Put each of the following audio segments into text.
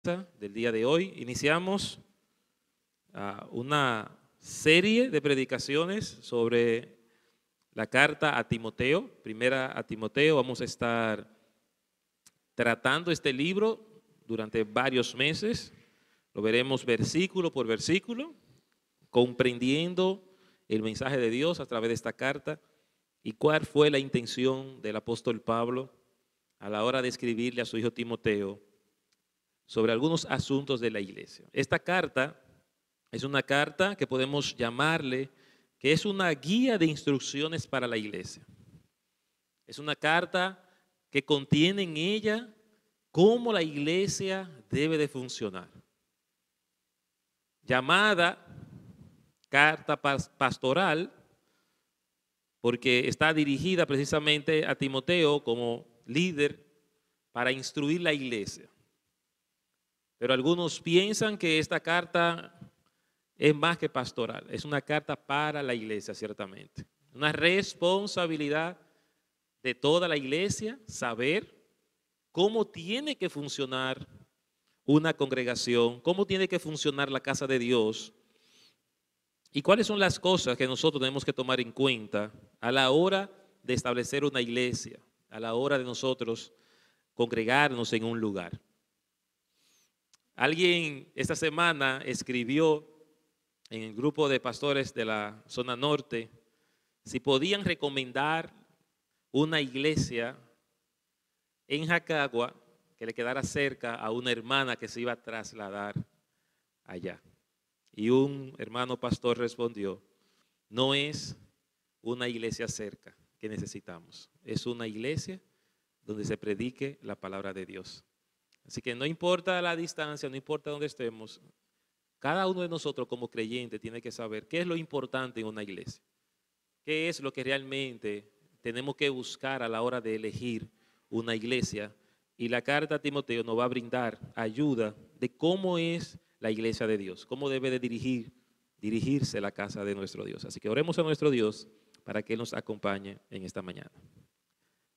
Del día de hoy. Iniciamos una serie de predicaciones sobre la carta a Timoteo, primera a Timoteo. Vamos a estar tratando este libro durante varios meses. Lo veremos versículo por versículo, comprendiendo el mensaje de Dios a través de esta carta y cuál fue la intención del apóstol Pablo a la hora de escribirle a su hijo Timoteo sobre algunos asuntos de la iglesia. Esta carta es una carta que podemos llamarle que es una guía de instrucciones para la iglesia. Es una carta que contiene en ella cómo la iglesia debe de funcionar. Llamada carta pastoral, porque está dirigida precisamente a Timoteo como líder para instruir la iglesia. Pero algunos piensan que esta carta es más que pastoral, es una carta para la iglesia, ciertamente. Una responsabilidad de toda la iglesia saber cómo tiene que funcionar una congregación, cómo tiene que funcionar la casa de Dios y cuáles son las cosas que nosotros tenemos que tomar en cuenta a la hora de establecer una iglesia, a la hora de nosotros congregarnos en un lugar. Alguien esta semana escribió en el grupo de pastores de la zona norte si podían recomendar una iglesia en Jacagua que le quedara cerca a una hermana que se iba a trasladar allá. Y un hermano pastor respondió: no es una iglesia cerca que necesitamos, es una iglesia donde se predique la palabra de Dios. Así que no importa la distancia, no importa dónde estemos, cada uno de nosotros como creyente tiene que saber qué es lo importante en una iglesia, qué es lo que realmente tenemos que buscar a la hora de elegir una iglesia. Y la carta a Timoteo nos va a brindar ayuda de cómo es la iglesia de Dios, cómo debe de dirigirse la casa de nuestro Dios. Así que oremos a nuestro Dios para que Él nos acompañe en esta mañana.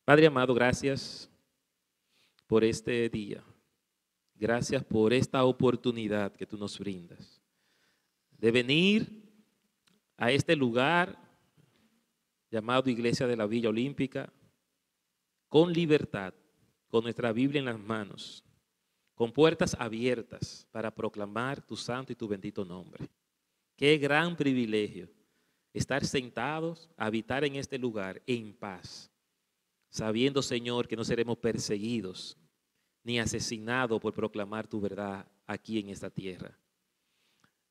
Padre amado, gracias por este día. Gracias por esta oportunidad que tú nos brindas de venir a este lugar llamado Iglesia de la Villa Olímpica con libertad, con nuestra Biblia en las manos, con puertas abiertas para proclamar tu santo y tu bendito nombre. Qué gran privilegio estar sentados, habitar en este lugar en paz, sabiendo, Señor, que no seremos perseguidos ni asesinado por proclamar tu verdad aquí en esta tierra.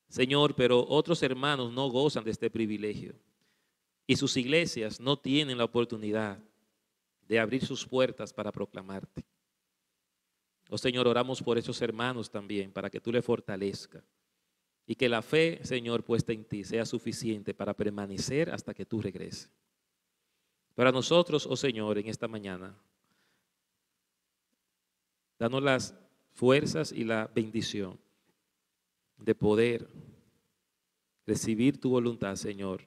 Señor, pero otros hermanos no gozan de este privilegio y sus iglesias no tienen la oportunidad de abrir sus puertas para proclamarte. Oh Señor, oramos por esos hermanos también para que tú les fortalezcas y que la fe, Señor, puesta en ti sea suficiente para permanecer hasta que tú regreses. Para nosotros, oh Señor, en esta mañana, danos las fuerzas y la bendición de poder recibir tu voluntad, Señor,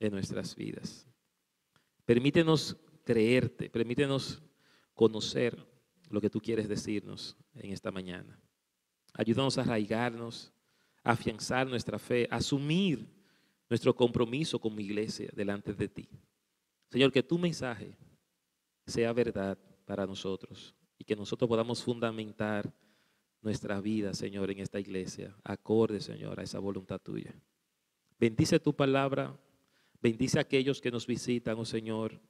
en nuestras vidas. Permítenos creerte, permítenos conocer lo que tú quieres decirnos en esta mañana. Ayúdanos a arraigarnos, a afianzar nuestra fe, a asumir nuestro compromiso como iglesia delante de ti. Señor, que tu mensaje sea verdad para nosotros y que nosotros podamos fundamentar nuestra vida, Señor, en esta iglesia, acorde, Señor, a esa voluntad tuya. Bendice tu palabra, bendice a aquellos que nos visitan, oh Señor.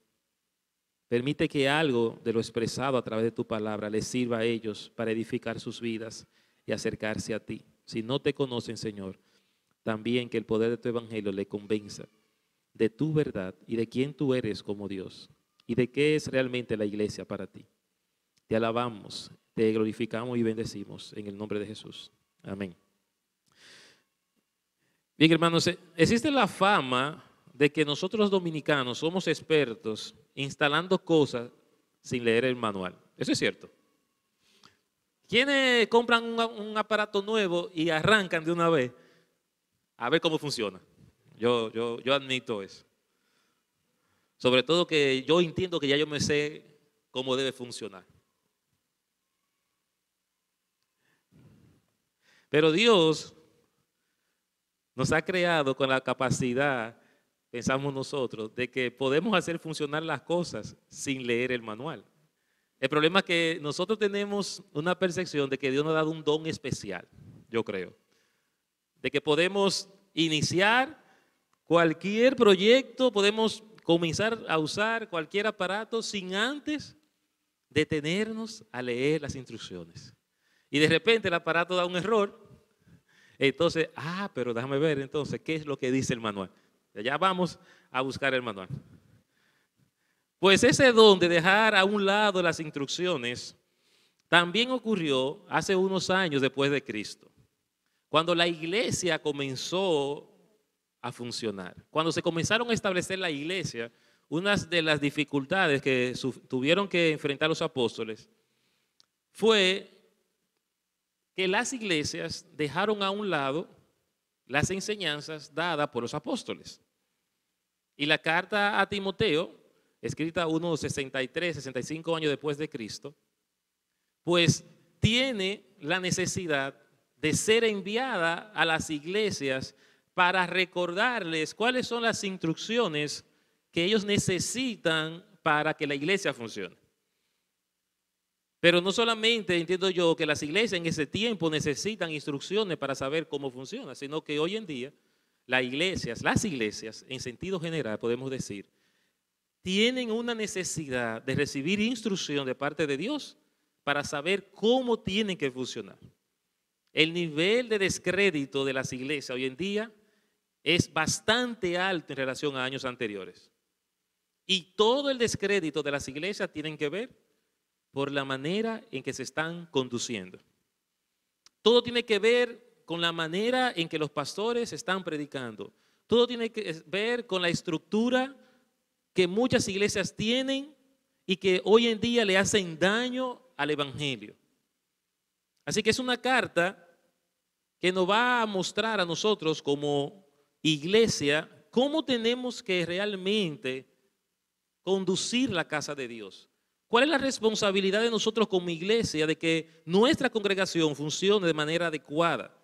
Permite que algo de lo expresado a través de tu palabra les sirva a ellos para edificar sus vidas y acercarse a ti. Si no te conocen, Señor, también que el poder de tu evangelio le convenza de tu verdad y de quién tú eres como Dios y de qué es realmente la iglesia para ti. Te alabamos, te glorificamos y bendecimos en el nombre de Jesús. Amén. Bien, hermanos, existe la fama de que nosotros los dominicanos somos expertos instalando cosas sin leer el manual. Eso es cierto. ¿Quiénes compran un aparato nuevo y arrancan de una vez a ver cómo funciona? Yo admito eso. Sobre todo que yo entiendo que ya yo me sé cómo debe funcionar. Pero Dios nos ha creado con la capacidad, pensamos nosotros, de que podemos hacer funcionar las cosas sin leer el manual. El problema es que nosotros tenemos una percepción de que Dios nos ha dado un don especial, yo creo. De que podemos iniciar cualquier proyecto, podemos comenzar a usar cualquier aparato sin antes detenernos a leer las instrucciones. Y de repente el aparato da un error. Entonces, pero déjame ver entonces qué es lo que dice el manual. Ya vamos a buscar el manual. Pues ese don de dejar a un lado las instrucciones también ocurrió hace unos años después de Cristo, cuando la iglesia comenzó a funcionar. Cuando se comenzaron a establecer la iglesia, una de las dificultades que tuvieron que enfrentar los apóstoles fue que las iglesias dejaron a un lado las enseñanzas dadas por los apóstoles. Y la carta a Timoteo, escrita unos 63, 65 años después de Cristo, pues tiene la necesidad de ser enviada a las iglesias para recordarles cuáles son las instrucciones que ellos necesitan para que la iglesia funcione. Pero no solamente entiendo yo que las iglesias en ese tiempo necesitan instrucciones para saber cómo funciona, sino que hoy en día las iglesias en sentido general podemos decir, tienen una necesidad de recibir instrucción de parte de Dios para saber cómo tienen que funcionar. El nivel de descrédito de las iglesias hoy en día es bastante alto en relación a años anteriores. Y todo el descrédito de las iglesias tiene que ver por la manera en que se están conduciendo. Todo tiene que ver con la manera en que los pastores están predicando. Todo tiene que ver con la estructura que muchas iglesias tienen y que hoy en día le hacen daño al evangelio. Así que es una carta que nos va a mostrar a nosotros como iglesia cómo tenemos que realmente conducir la casa de Dios. ¿Cuál es la responsabilidad de nosotros como iglesia de que nuestra congregación funcione de manera adecuada?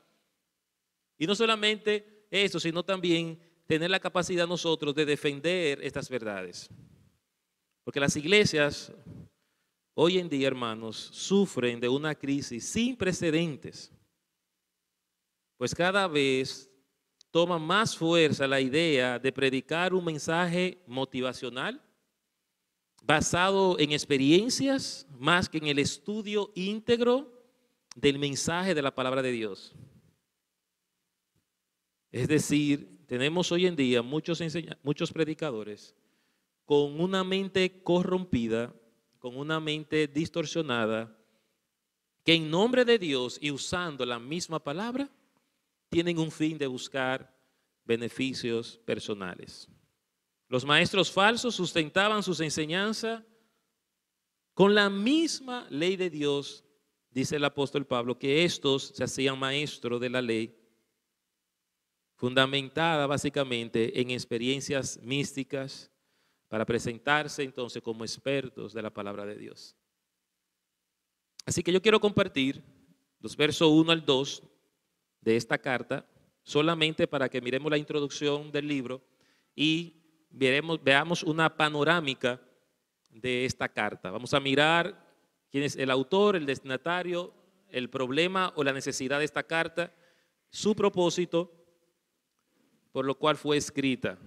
Y no solamente eso, sino también tener la capacidad nosotros de defender estas verdades. Porque las iglesias hoy en día, hermanos, sufren de una crisis sin precedentes. Pues cada vez toma más fuerza la idea de predicar un mensaje motivacional basado en experiencias más que en el estudio íntegro del mensaje de la palabra de Dios. Es decir, tenemos hoy en día muchos predicadores con una mente corrompida, con una mente distorsionada, que en nombre de Dios y usando la misma palabra, tienen un fin de buscar beneficios personales. Los maestros falsos sustentaban sus enseñanzas con la misma ley de Dios, dice el apóstol Pablo, que estos se hacían maestros de la ley, fundamentada básicamente en experiencias místicas para presentarse entonces como expertos de la palabra de Dios. Así que yo quiero compartir los versos 1 al 2 de esta carta, solamente para que miremos la introducción del libro y veamos una panorámica de esta carta. Vamos a mirar quién es el autor, el destinatario, el problema o la necesidad de esta carta, su propósito, por lo cual fue escrita.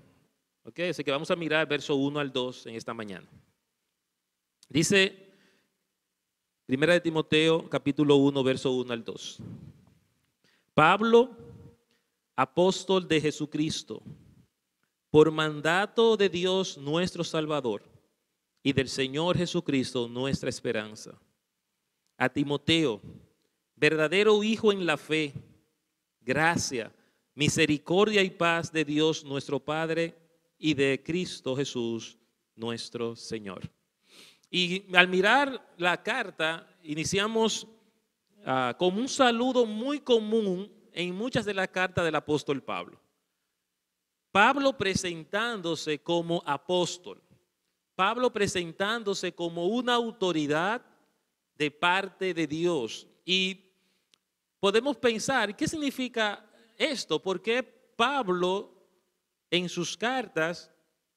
¿Okay? Así que vamos a mirar verso 1 al 2 en esta mañana. Dice 1 de Timoteo, capítulo 1, verso 1 al 2. Pablo, apóstol de Jesucristo, por mandato de Dios nuestro Salvador y del Señor Jesucristo nuestra esperanza. A Timoteo, verdadero hijo en la fe, gracia, misericordia y paz de Dios nuestro Padre y de Cristo Jesús nuestro Señor. Y al mirar la carta, iniciamos con un saludo muy común en muchas de las cartas del apóstol Pablo. Pablo presentándose como apóstol. Pablo presentándose como una autoridad de parte de Dios. Y podemos pensar, ¿qué significa esto? ¿Por qué Pablo en sus cartas,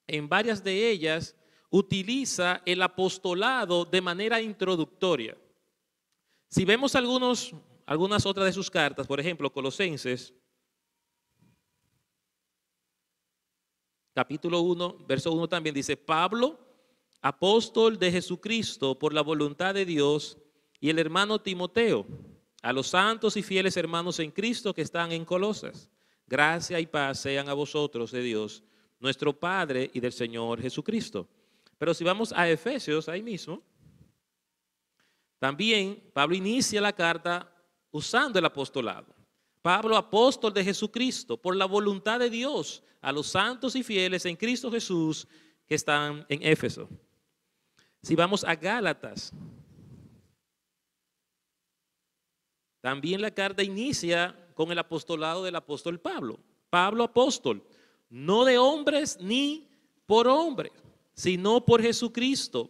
en varias de ellas, utiliza el apostolado de manera introductoria? Si vemos algunas otras de sus cartas, por ejemplo, Colosenses, capítulo 1, verso 1 también dice: Pablo, apóstol de Jesucristo por la voluntad de Dios, y el hermano Timoteo, a los santos y fieles hermanos en Cristo que están en Colosas. Gracia y paz sean a vosotros de Dios, nuestro Padre, y del Señor Jesucristo. Pero si vamos a Efesios, ahí mismo, también Pablo inicia la carta usando el apostolado. Pablo, apóstol de Jesucristo, por la voluntad de Dios, a los santos y fieles en Cristo Jesús que están en Éfeso. Si vamos a Gálatas, también la carta inicia con el apostolado del apóstol Pablo. Pablo, apóstol, no de hombres ni por hombres, sino por Jesucristo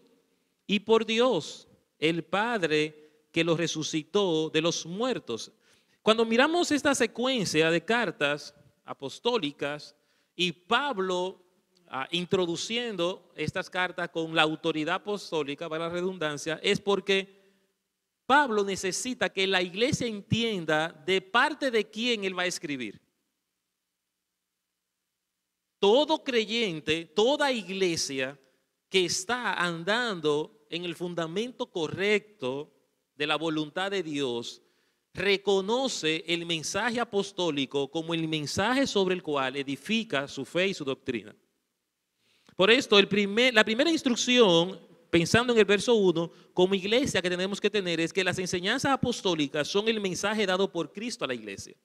y por Dios, el Padre que lo resucitó de los muertos. Cuando miramos esta secuencia de cartas apostólicas y Pablo introduciendo estas cartas con la autoridad apostólica, para la redundancia, es porque Pablo necesita que la iglesia entienda de parte de quién él va a escribir. Todo creyente, toda iglesia que está andando en el fundamento correcto de la voluntad de Dios, reconoce el mensaje apostólico como el mensaje sobre el cual edifica su fe y su doctrina. Por esto, la primera instrucción, pensando en el verso 1, como iglesia que tenemos que tener es que las enseñanzas apostólicas son el mensaje dado por Cristo a la iglesia.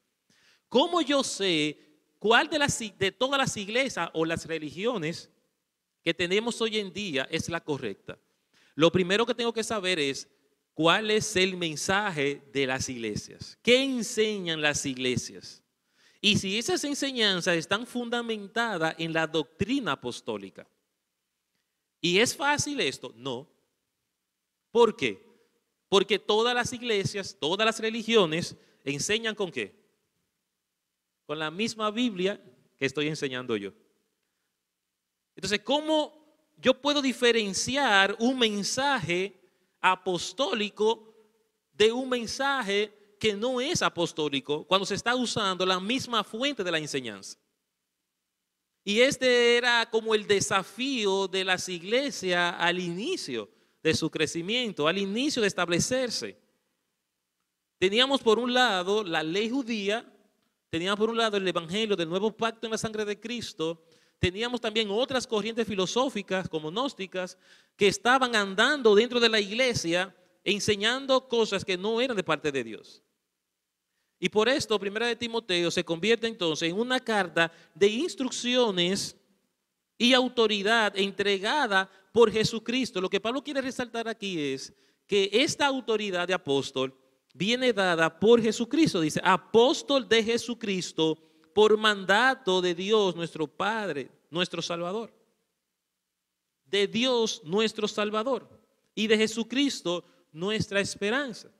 ¿Cómo yo sé cuál de todas las iglesias o las religiones que tenemos hoy en día es la correcta? Lo primero que tengo que saber es cuál es el mensaje de las iglesias. ¿Qué enseñan las iglesias? Y si esas enseñanzas están fundamentadas en la doctrina apostólica. ¿Y es fácil esto? No. ¿Por qué? Porque todas las iglesias, todas las religiones enseñan ¿con qué? Con la misma Biblia que estoy enseñando yo. Entonces, ¿cómo yo puedo diferenciar un mensaje apostólico de un mensaje que no es apostólico cuando se está usando la misma fuente de la enseñanza? Y este era como el desafío de las iglesias al inicio de su crecimiento, al inicio de establecerse. Teníamos por un lado la ley judía, teníamos por un lado el evangelio del nuevo pacto en la sangre de Cristo, teníamos también otras corrientes filosóficas como gnósticas que estaban andando dentro de la iglesia enseñando cosas que no eran de parte de Dios. Y por esto, Primera de Timoteo se convierte entonces en una carta de instrucciones y autoridad entregada por Jesucristo. Lo que Pablo quiere resaltar aquí es que esta autoridad de apóstol viene dada por Jesucristo. Dice, apóstol de Jesucristo por mandato de Dios nuestro Padre, nuestro Salvador. De Dios nuestro Salvador y de Jesucristo nuestra esperanza.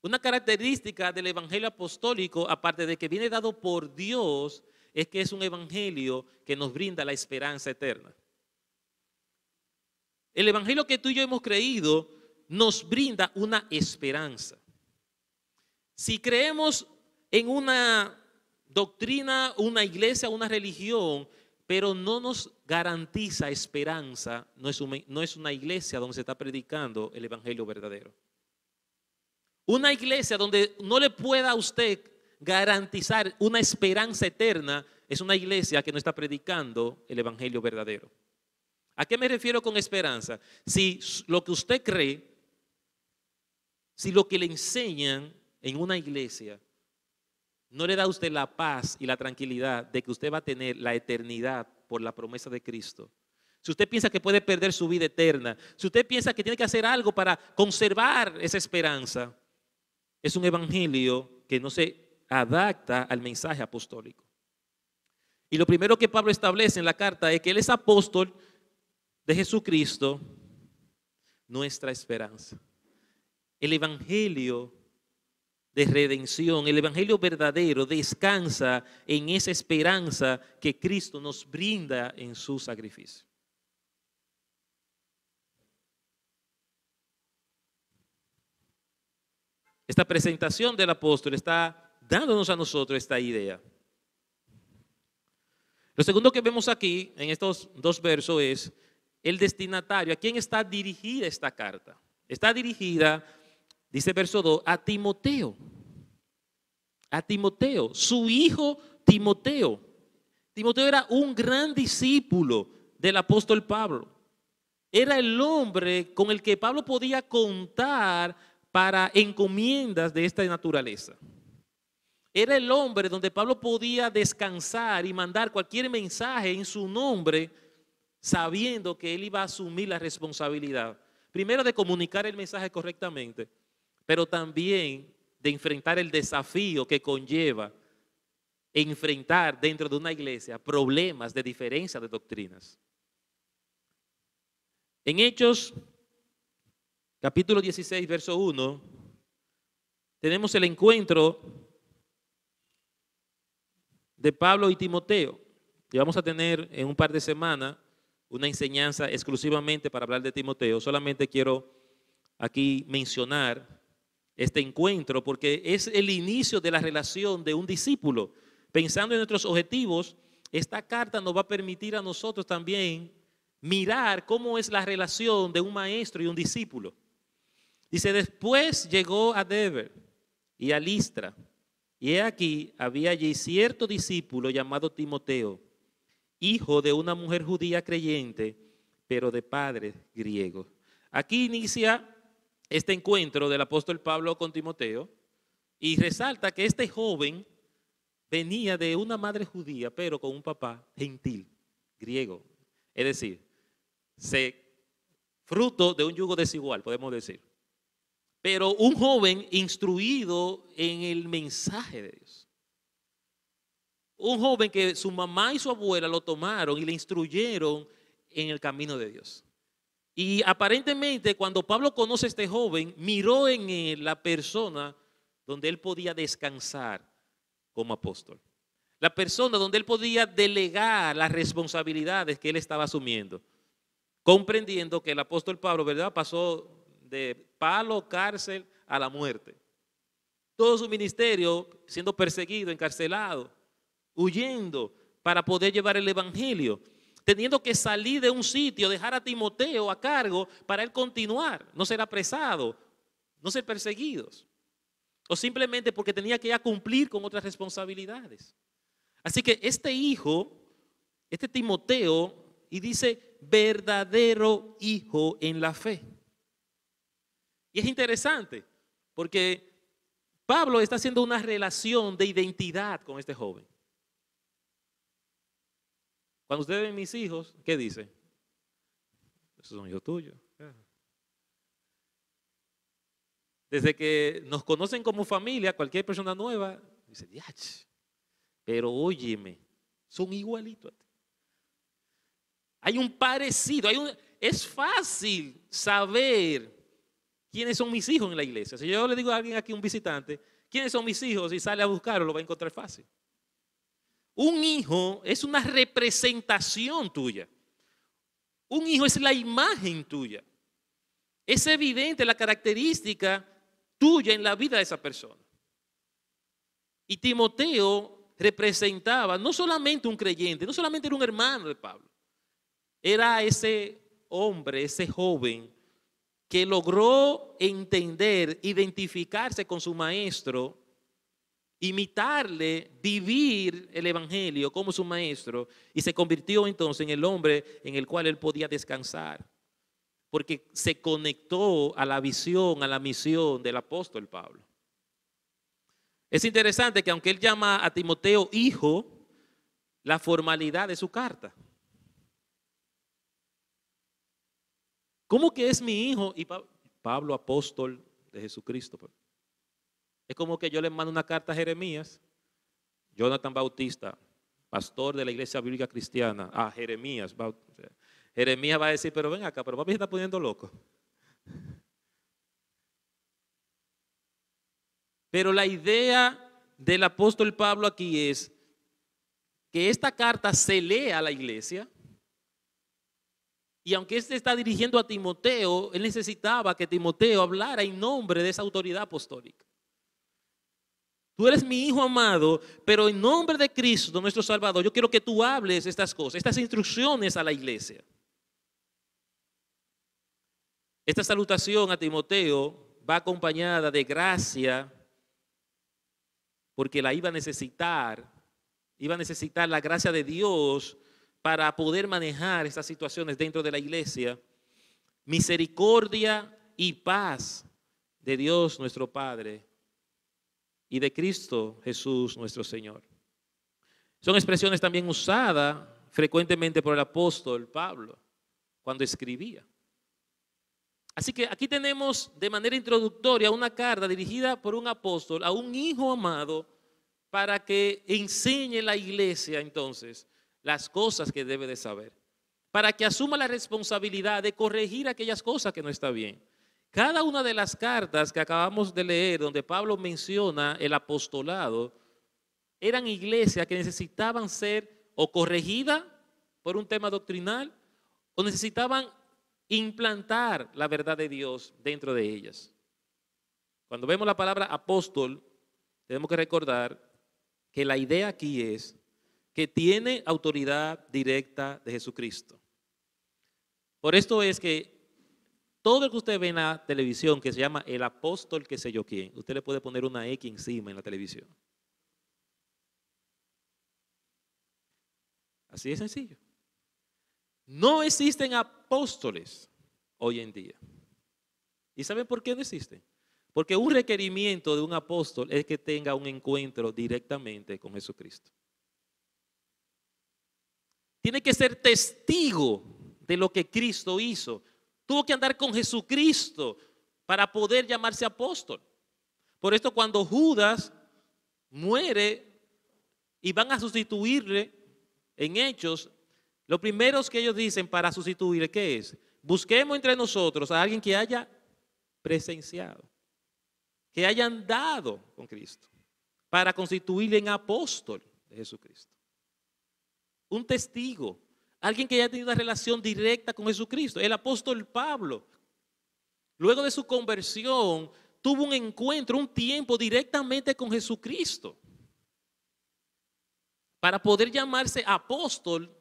Una característica del evangelio apostólico, aparte de que viene dado por Dios, es que es un evangelio que nos brinda la esperanza eterna. El evangelio que tú y yo hemos creído nos brinda una esperanza. Si creemos en una doctrina, una iglesia, una religión, pero no nos garantiza esperanza, no es una iglesia donde se está predicando el evangelio verdadero. Una iglesia donde no le pueda a usted garantizar una esperanza eterna es una iglesia que no está predicando el evangelio verdadero. ¿A qué me refiero con esperanza? Si lo que usted cree, si lo que le enseñan en una iglesia no le da a usted la paz y la tranquilidad de que usted va a tener la eternidad por la promesa de Cristo, si usted piensa que puede perder su vida eterna, si usted piensa que tiene que hacer algo para conservar esa esperanza, es un evangelio que no se adapta al mensaje apostólico. Y lo primero que Pablo establece en la carta es que él es apóstol de Jesucristo, nuestra esperanza. El evangelio de redención, el evangelio verdadero descansa en esa esperanza que Cristo nos brinda en su sacrificio. Esta presentación del apóstol está dándonos a nosotros esta idea. Lo segundo que vemos aquí en estos dos versos es el destinatario. ¿A quién está dirigida esta carta? Está dirigida, dice verso 2, a Timoteo. A Timoteo, su hijo Timoteo. Timoteo era un gran discípulo del apóstol Pablo. Era el hombre con el que Pablo podía contar para encomiendas de esta naturaleza. Era el hombre donde Pablo podía descansar y mandar cualquier mensaje en su nombre, sabiendo que él iba a asumir la responsabilidad, primero de comunicar el mensaje correctamente, pero también de enfrentar el desafío que conlleva enfrentar dentro de una iglesia problemas de diferencia de doctrinas. En Hechos, capítulo 16, verso 1, tenemos el encuentro de Pablo y Timoteo. Y vamos a tener en un par de semanas una enseñanza exclusivamente para hablar de Timoteo. Solamente quiero aquí mencionar este encuentro porque es el inicio de la relación de un discípulo. Pensando en nuestros objetivos, esta carta nos va a permitir a nosotros también mirar cómo es la relación de un maestro y un discípulo. Dice, después llegó a Derbe y a Listra, y he aquí, había allí cierto discípulo llamado Timoteo, hijo de una mujer judía creyente, pero de padres griegos. Aquí inicia este encuentro del apóstol Pablo con Timoteo y resalta que este joven venía de una madre judía, pero con un papá gentil, griego. Es decir, fruto de un yugo desigual, podemos decir. Pero un joven instruido en el mensaje de Dios. Un joven que su mamá y su abuela lo tomaron y le instruyeron en el camino de Dios. Y aparentemente cuando Pablo conoce a este joven, miró en él la persona donde él podía descansar como apóstol. La persona donde él podía delegar las responsabilidades que él estaba asumiendo. Comprendiendo que el apóstol Pablo, ¿verdad?, pasó de palo, cárcel a la muerte. Todo su ministerio siendo perseguido, encarcelado, huyendo para poder llevar el evangelio, teniendo que salir de un sitio, dejar a Timoteo a cargo para él continuar, no ser apresado, no ser perseguidos, o simplemente porque tenía que ya cumplir con otras responsabilidades. Así que este hijo, este Timoteo, y dice verdadero hijo en la fe. Y es interesante porque Pablo está haciendo una relación de identidad con este joven. Cuando ustedes ven mis hijos, ¿qué dice? Esos son hijos tuyos. Desde que nos conocen como familia, cualquier persona nueva dice, diach, pero óyeme, son igualitos a ti. Hay un parecido, es fácil saber quiénes son mis hijos en la iglesia. Si yo le digo a alguien aquí, un visitante, quiénes son mis hijos y sale a buscarlo, lo va a encontrar fácil. Un hijo es una representación tuya. Un hijo es la imagen tuya. Es evidente la característica tuya en la vida de esa persona. Y Timoteo representaba no solamente un creyente, no solamente era un hermano de Pablo. Era ese hombre, ese joven que logró entender, identificarse con su maestro, imitarle, vivir el evangelio como su maestro y se convirtió entonces en el hombre en el cual él podía descansar porque se conectó a la visión, a la misión del apóstol Pablo. Es interesante que aunque él llama a Timoteo hijo, la formalidad de su carta. ¿Cómo que es mi hijo? Y Pablo, apóstol de Jesucristo. Es como que yo le mando una carta a Jeremías, Jonathan Bautista, pastor de la Iglesia Bíblica Cristiana, a Jeremías. Jeremías va a decir, pero ven acá, pero papi se está poniendo loco. Pero la idea del apóstol Pablo aquí es que esta carta se lee a la iglesia. Y aunque éste está dirigiendo a Timoteo, él necesitaba que Timoteo hablara en nombre de esa autoridad apostólica. Tú eres mi hijo amado, pero en nombre de Cristo, nuestro Salvador, yo quiero que tú hables estas cosas, estas instrucciones a la iglesia. Esta salutación a Timoteo va acompañada de gracia, porque la iba a necesitar la gracia de Dios para poder manejar estas situaciones dentro de la iglesia. Misericordia y paz de Dios nuestro Padre y de Cristo Jesús nuestro Señor. Son expresiones también usadas frecuentemente por el apóstol Pablo cuando escribía. Así que aquí tenemos de manera introductoria una carta dirigida por un apóstol a un hijo amado para que enseñe la iglesia entonces las cosas que debe de saber, para que asuma la responsabilidad de corregir aquellas cosas que no está bien. Cada una de las cartas que acabamos de leer, donde Pablo menciona el apostolado, eran iglesias que necesitaban ser o corregidas por un tema doctrinal o necesitaban implantar la verdad de Dios dentro de ellas. Cuando vemos la palabra apóstol, tenemos que recordar que la idea aquí es que tiene autoridad directa de Jesucristo. Por esto es que todo lo que usted ve en la televisión que se llama el apóstol qué sé yo quién, usted le puede poner una X encima en la televisión. Así de sencillo. No existen apóstoles hoy en día. ¿Y saben por qué no existen? Porque un requerimiento de un apóstol es que tenga un encuentro directamente con Jesucristo. Tiene que ser testigo de lo que Cristo hizo. Tuvo que andar con Jesucristo para poder llamarse apóstol. Por esto cuando Judas muere y van a sustituirle en Hechos, lo primero que ellos dicen para sustituirle, ¿qué es? Busquemos entre nosotros a alguien que haya presenciado, que haya andado con Cristo, para constituirle en apóstol de Jesucristo. Un testigo, alguien que haya tenido una relación directa con Jesucristo. El apóstol Pablo, luego de su conversión, tuvo un encuentro, un tiempo directamente con Jesucristo. Para poder llamarse apóstol,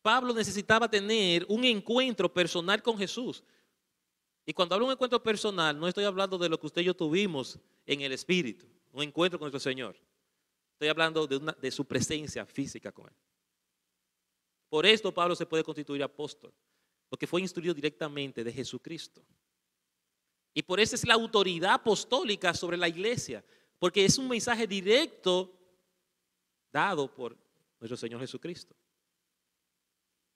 Pablo necesitaba tener un encuentro personal con Jesús. Y cuando hablo de un encuentro personal, no estoy hablando de lo que usted y yo tuvimos en el Espíritu, un encuentro con nuestro Señor. Estoy hablando de su presencia física con Él. Por esto Pablo se puede constituir apóstol, porque fue instruido directamente de Jesucristo. Y por eso es la autoridad apostólica sobre la iglesia, porque es un mensaje directo dado por nuestro Señor Jesucristo.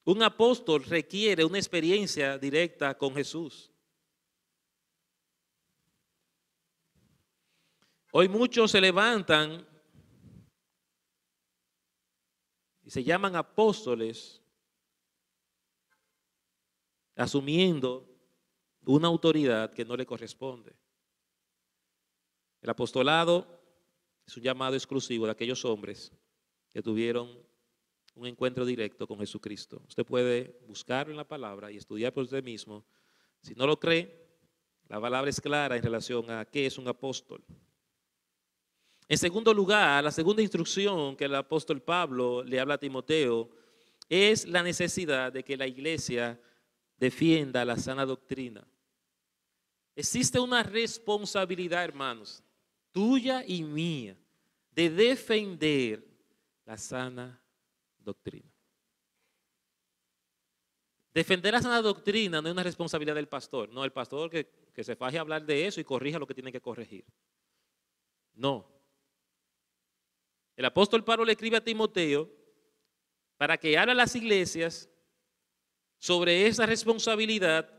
Un apóstol requiere una experiencia directa con Jesús. Hoy muchos se levantan y se llaman apóstoles, asumiendo una autoridad que no le corresponde. El apostolado es un llamado exclusivo de aquellos hombres que tuvieron un encuentro directo con Jesucristo. Usted puede buscarlo en la palabra y estudiar por usted mismo. Si no lo cree, la palabra es clara en relación a qué es un apóstol. En segundo lugar, la segunda instrucción que el apóstol Pablo le habla a Timoteo es la necesidad de que la iglesia defienda la sana doctrina. Existe una responsabilidad, hermanos, tuya y mía, de defender la sana doctrina. Defender la sana doctrina no es una responsabilidad del pastor. No, el pastor que se faje a hablar de eso y corrija lo que tiene que corregir. No. El apóstol Pablo le escribe a Timoteo para que hable a las iglesias sobre esa responsabilidad.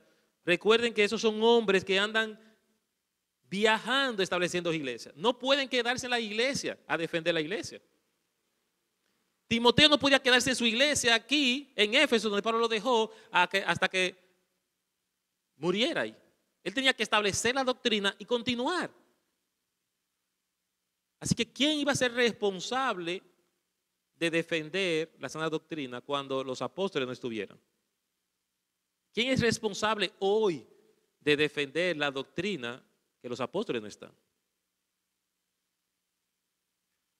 Recuerden que esos son hombres que andan viajando estableciendo iglesias. No pueden quedarse en la iglesia a defender la iglesia. Timoteo no podía quedarse en su iglesia aquí, en Éfeso, donde Pablo lo dejó, hasta que muriera ahí. Él tenía que establecer la doctrina y continuar. Así que ¿quién iba a ser responsable de defender la sana doctrina cuando los apóstoles no estuvieran? ¿Quién es responsable hoy de defender la doctrina que los apóstoles no están?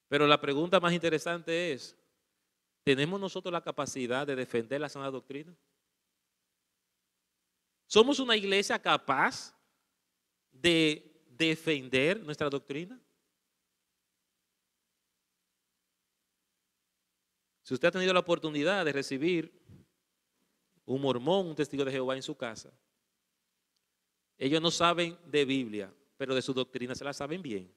Pero la pregunta más interesante es, ¿tenemos nosotros la capacidad de defender la sana doctrina? ¿Somos una iglesia capaz de defender nuestra doctrina? Si usted ha tenido la oportunidad de recibir un mormón, un testigo de Jehová en su casa, ellos no saben de Biblia, pero de su doctrina se la saben bien.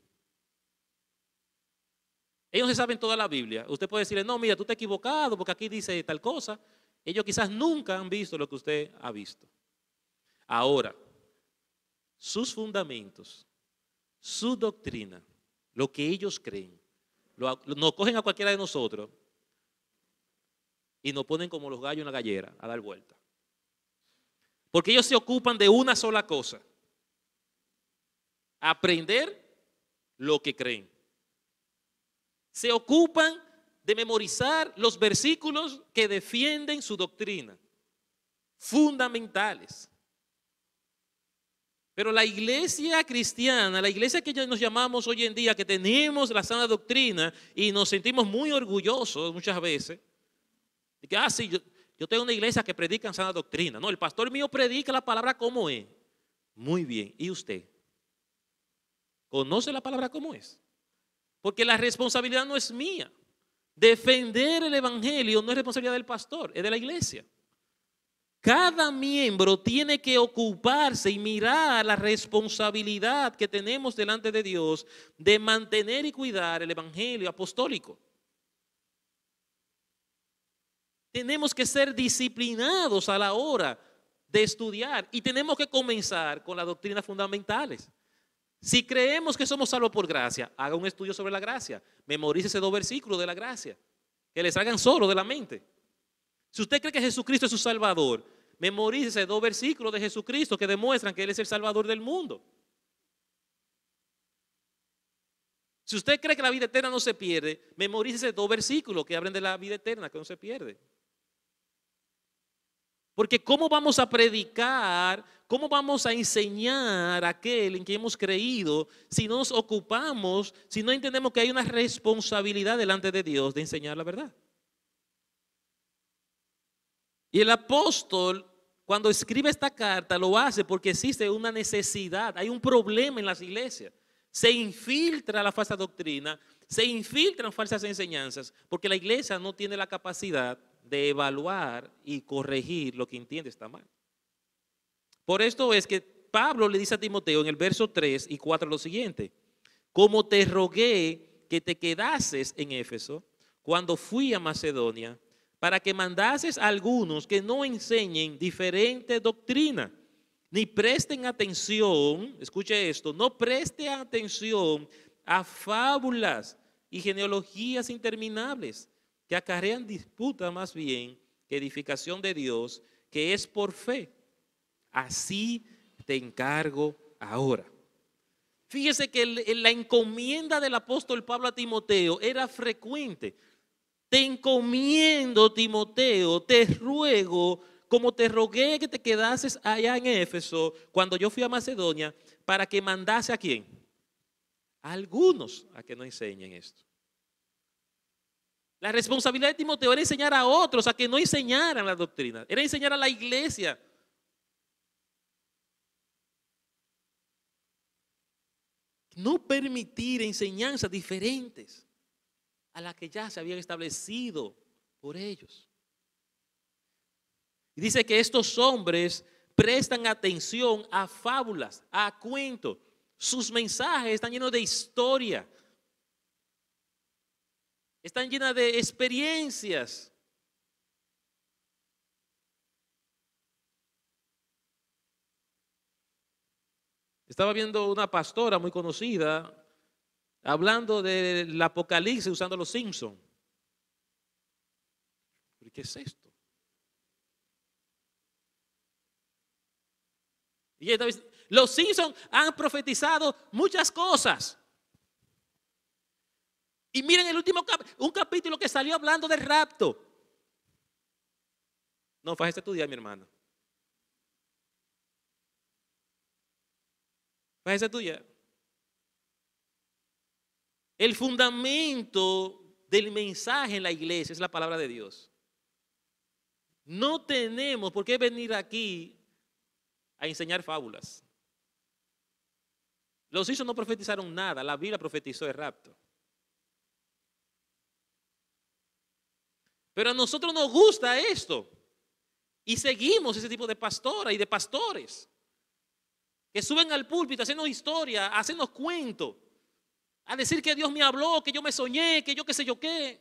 Ellos no se saben toda la Biblia. Usted puede decirle, no, mira, tú estás equivocado porque aquí dice tal cosa. Ellos quizás nunca han visto lo que usted ha visto. Ahora, sus fundamentos, su doctrina, lo que ellos creen, nos cogen a cualquiera de nosotros y nos ponen como los gallos en la gallera a dar vuelta. Porque ellos se ocupan de una sola cosa: aprender lo que creen. Se ocupan de memorizar los versículos que defienden su doctrina, fundamentales. Pero la iglesia cristiana, la iglesia que ya nos llamamos hoy en día, que tenemos la sana doctrina y nos sentimos muy orgullosos muchas veces, de que, sí, yo tengo una iglesia que predica en sana doctrina. No, el pastor mío predica la palabra como es. Muy bien, ¿y usted? ¿Conoce la palabra como es? Porque la responsabilidad no es mía. Defender el evangelio no es responsabilidad del pastor, es de la iglesia. Cada miembro tiene que ocuparse y mirar la responsabilidad que tenemos delante de Dios de mantener y cuidar el evangelio apostólico. Tenemos que ser disciplinados a la hora de estudiar y tenemos que comenzar con las doctrinas fundamentales. Si creemos que somos salvos por gracia, haga un estudio sobre la gracia. Memorícese 2 versículos de la gracia, que le salgan solo de la mente. Si usted cree que Jesucristo es su Salvador, memorícese 2 versículos de Jesucristo que demuestran que Él es el Salvador del mundo. Si usted cree que la vida eterna no se pierde, memorícese 2 versículos que hablan de la vida eterna que no se pierde. Porque ¿cómo vamos a predicar, cómo vamos a enseñar a aquel en quien hemos creído si no nos ocupamos, si no entendemos que hay una responsabilidad delante de Dios de enseñar la verdad? Y el apóstol, cuando escribe esta carta, lo hace porque existe una necesidad, hay un problema en las iglesias. Se infiltra la falsa doctrina, se infiltran falsas enseñanzas, porque la iglesia no tiene la capacidad de evaluar y corregir lo que entiende está mal. Por esto es que Pablo le dice a Timoteo en el verso 3 y 4 lo siguiente: como te rogué que te quedases en Éfeso cuando fui a Macedonia, para que mandases a algunos que no enseñen diferente doctrina, ni presten atención, escuche esto, no preste atención a fábulas y genealogías interminables que acarrean disputa más bien que edificación de Dios, que es por fe. Así te encargo ahora. Fíjese que la encomienda del apóstol Pablo a Timoteo era frecuente. Te encomiendo, Timoteo, te ruego, como te rogué que te quedases allá en Éfeso cuando yo fui a Macedonia, para que mandase ¿a quién? A algunos a que no enseñen esto. La responsabilidad de Timoteo era enseñar a otros a que no enseñaran la doctrina, era enseñar a la iglesia. No permitir enseñanzas diferentes a las que ya se habían establecido por ellos. Y dice que estos hombres prestan atención a fábulas, a cuentos. Sus mensajes están llenos de historia. Están llenas de experiencias. Estaba viendo una pastora muy conocida hablando del Apocalipsis usando los Simpsons. ¿Qué es esto? Y ella estaba diciendo, los Simpsons han profetizado muchas cosas. Y miren el último un capítulo que salió hablando del rapto. No, fue a estudiar, mi hermano. Fue a estudiar. El fundamento del mensaje en la iglesia es la palabra de Dios. No tenemos por qué venir aquí a enseñar fábulas. Los hijos no profetizaron nada, la Biblia profetizó el rapto. Pero a nosotros nos gusta esto y seguimos ese tipo de pastoras y de pastores que suben al púlpito a hacernos historia, a hacernos cuentos, a decir que Dios me habló, que yo me soñé, que yo qué sé yo qué.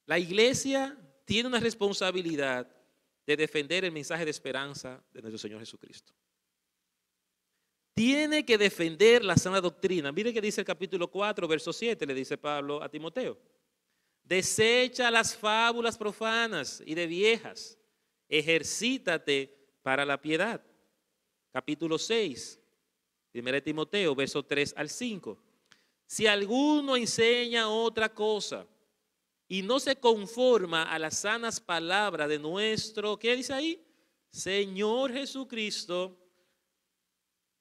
La iglesia tiene una responsabilidad de defender el mensaje de esperanza de nuestro Señor Jesucristo. Tiene que defender la sana doctrina. Mire que dice el capítulo 4, verso 7, le dice Pablo a Timoteo. Desecha las fábulas profanas y de viejas. Ejercítate para la piedad. Capítulo 6, 1 Timoteo, verso 3 al 5. Si alguno enseña otra cosa y no se conforma a las sanas palabras de nuestro, ¿qué dice ahí? Señor Jesucristo,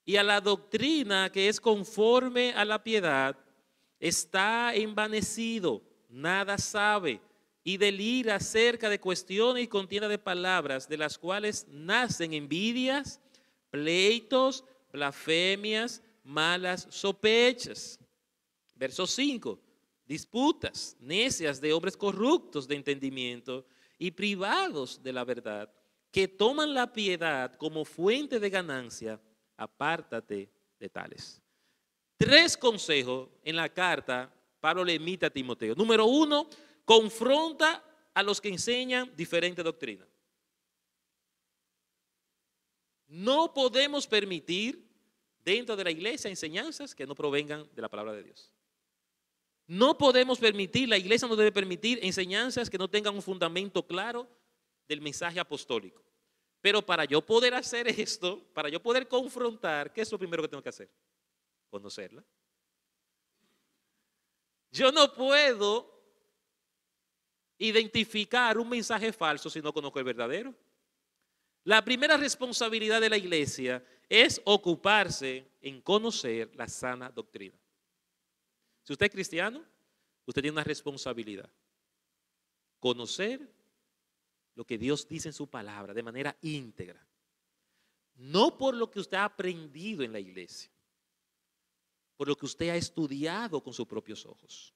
y a la doctrina que es conforme a la piedad, está envanecido, nada sabe, y delira acerca de cuestiones y contienda de palabras, de las cuales nacen envidias, pleitos, blasfemias, malas sospechas. Verso 5. Disputas necias de hombres corruptos de entendimiento y privados de la verdad, que toman la piedad como fuente de ganancia. Apártate de tales. 3 consejos en la carta Pablo le emite a Timoteo. Número 1, confronta a los que enseñan diferente doctrina. No podemos permitir dentro de la iglesia enseñanzas que no provengan de la palabra de Dios. No podemos permitir, la iglesia no debe permitir enseñanzas que no tengan un fundamento claro del mensaje apostólico. Pero para yo poder hacer esto, para yo poder confrontar, ¿qué es lo primero que tengo que hacer? Conocerla. Yo no puedo identificar un mensaje falso si no conozco el verdadero. La primera responsabilidad de la iglesia es ocuparse en conocer la sana doctrina. Si usted es cristiano, usted tiene una responsabilidad. Conocer lo que Dios dice en su palabra de manera íntegra. No por lo que usted ha aprendido en la iglesia, por lo que usted ha estudiado con sus propios ojos.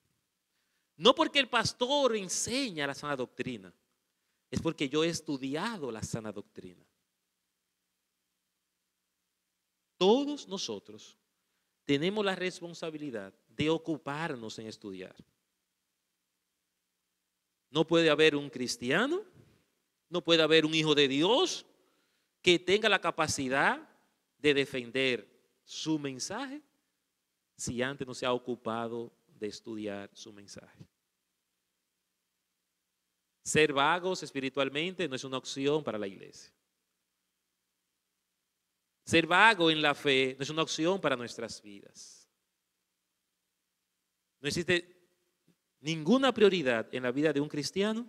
No porque el pastor enseña la sana doctrina, es porque yo he estudiado la sana doctrina. Todos nosotros tenemos la responsabilidad de ocuparnos en estudiar. No puede haber un cristiano, no puede haber un hijo de Dios que tenga la capacidad de defender su mensaje si antes no se ha ocupado de estudiar su mensaje. Ser vagos espiritualmente no es una opción para la iglesia. Ser vago en la fe no es una opción para nuestras vidas. No existe ninguna prioridad en la vida de un cristiano